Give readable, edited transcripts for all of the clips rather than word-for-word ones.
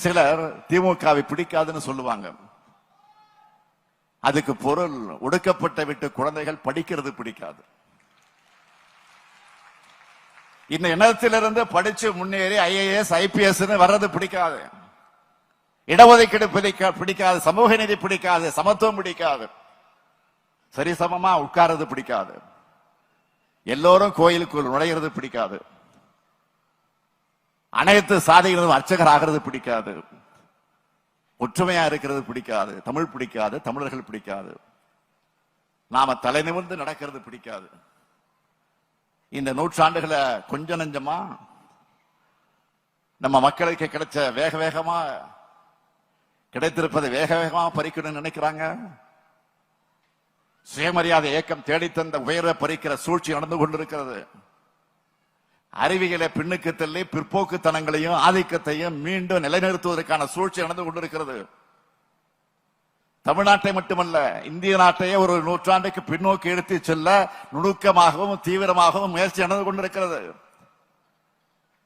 சிலர் திமுகவை பிடிக்காதுன்னு சொல்லுவாங்க. அதுக்கு பொருள் ஒடுக்கப்பட்ட விட்டு குழந்தைகள் படிக்கிறது பிடிக்காது. இந்த இனத்திலிருந்து படிச்சு முன்னேறி IAS IPS வர்றது பிடிக்காது. இடஒதுக்கீடு பிடிக்காது, சமூக நீதி பிடிக்காது, சமத்துவம் பிடிக்காது, சரிசமமா உட்கார்றது பிடிக்காது, எல்லோரும் கோயிலுக்குள் நுழைகிறது பிடிக்காது, அனைத்து சாதிகளும் அர்ச்சகர் ஆகிறது பிடிக்காது, ஒற்றுமையா இருக்கிறது பிடிக்காது, தமிழ் பிடிக்காது, தமிழர்கள் பிடிக்காது, நாம தலை நிமிர்ந்து நடக்கிறது பிடிக்காது. இந்த நூற்றாண்டுகளை கொஞ்ச நஞ்சமா நம்ம மக்களுக்கு கிடைச்ச வேக வேகமா கிடைத்திருப்பதை வேக வேகமா பறிக்கணும்னு நினைக்கிறாங்க. சுயமரியாதை இயக்கம் தேடித்தந்த உயர்வை பறிக்கிற சூழ்ச்சி நடந்து கொண்டிருக்கிறது. அறிவியலை பின்னுக்கு தள்ளி பிற்போக்குத்தனங்களையும் ஆதிக்கத்தையும் மீண்டும் நிலைநிறுத்துவதற்கான சூழ்ச்சி நடந்து கொண்டிருக்கிறது. தமிழ்நாட்டை மட்டுமல்ல, இந்திய நாட்டையே ஒரு நூற்றாண்டுக்கு பின்னோக்கி எடுத்து செல்ல நுணுக்கமாகவும் தீவிரமாகவும் முயற்சி நடந்து கொண்டிருக்கிறது.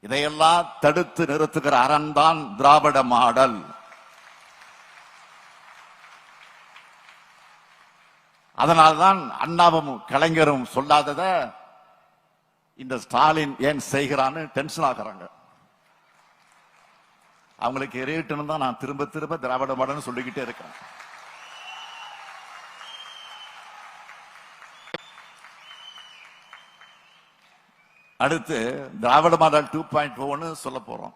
இதையெல்லாம் தடுத்து நிறுத்துகிற அரண் தான் திராவிட மாடல். அதனால்தான் அண்ணாவும் கலைஞரும் சொல்லாதத இந்த ஸ்டாலின் ஏன் செய்கிறான்னு டென்ஷன் ஆகிறாங்க. அவங்களுக்கு எரியட்டுன்னு தான் நான் திரும்ப திரும்ப திராவிட மாடல்னு சொல்லிக்கிட்டே இருக்கேன். அடுத்து திராவிட மாடல் 2.0 சொல்ல போறோம்.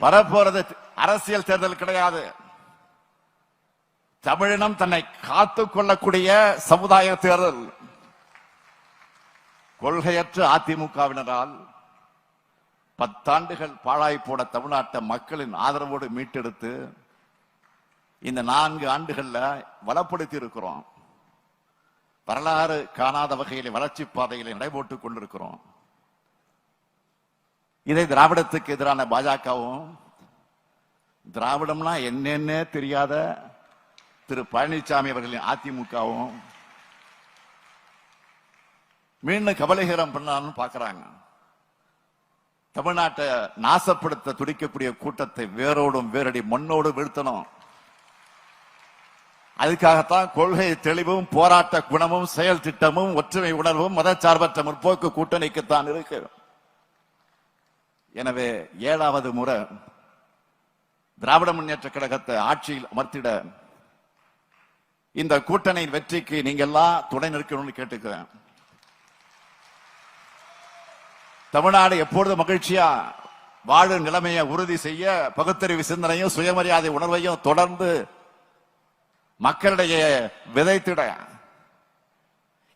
வரப்போறது அரசியல் தேர்தல் கிடையாது. தமிழினம் தன்னை காத்துக் கொள்ளக்கூடிய சமுதாய தேர்தல். கொள்கையற்ற அதிமுகவினரால் 10 ஆண்டுகள் பாழாய் போன தமிழ்நாட்டை மக்களின் ஆதரவோடு மீட்டெடுத்து இந்த 4 ஆண்டுகள்ல வளப்படுத்தி இருக்கிறோம். வரலாறு காணாத வகையில் வளர்ச்சி பாதைகளை நடைபோட்டுக் கொண்டிருக்கிறோம். இதை திராவிடத்துக்கு எதிரான பாஜகவும், திராவிடம்னா என்னென்ன தெரியாத திரு பழனிசாமி அவர்களின் அதிமுகவும் மீண்டும் கபலீகரம் பண்ணான்னு பாக்குறாங்க. தமிழ்நாட்டை நாசப்படுத்த துடிக்கக்கூடிய கூட்டத்தை வேரோடும் வேரடி மண்ணோடு வீழ்த்தணும். அதுக்காகத்தான் கொள்கை தெளிவும் போராட்ட குணமும் செயல் திட்டமும் ஒற்றுமை உணர்வும் மதச்சார்பற்ற முற்போக்கு கூட்டணிக்குத்தான் இருக்கு. எனவே 7வது முறை திராவிட முன்னேற்ற கழகத்தை ஆட்சியில் அமர்த்திட இந்த கூட்டணியின் வெற்றிக்கு நீங்க எல்லாம் துணை நிற்கணும்னு கேட்டுக்கிறேன். தமிழ்நாடு எப்பொழுது மகிழ்ச்சியா வாழும் நிலைமையை உறுதி செய்ய பகுத்தறிவு சிந்தனையும் சுயமரியாதை உணர்வையும் தொடர்ந்து மக்களிடையே விதைத்திட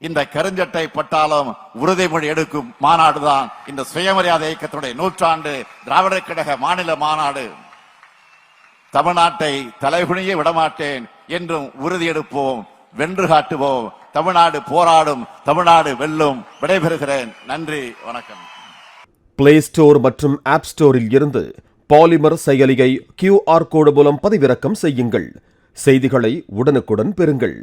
இந்த கருஞ்சட்டை பட்டாளம் உறுதிமொழி எடுக்கும் மாநாடுதான் இந்த சுயமரியாதை இயக்கத்துடைய 100 திராவிட கழக மாநில மாநாடு. தமிழ்நாட்டை தலைகுனிய விடமாட்டேன் என்றும் உறுதியெடுப்போம், வென்று காட்டுவோம். தமிழ்நாடு போராடும், தமிழ்நாடு வெல்லும். விடைபெறுகிறேன். நன்றி, வணக்கம். பிளே ஸ்டோர் மற்றும் ஆப் ஸ்டோரில் இருந்து பாலிமர் செயலியை QR கோடு மூலம் பதிவிறக்கம் செய்யுங்கள். செய்திகளை உடனுக்குடன் பெறுங்கள்.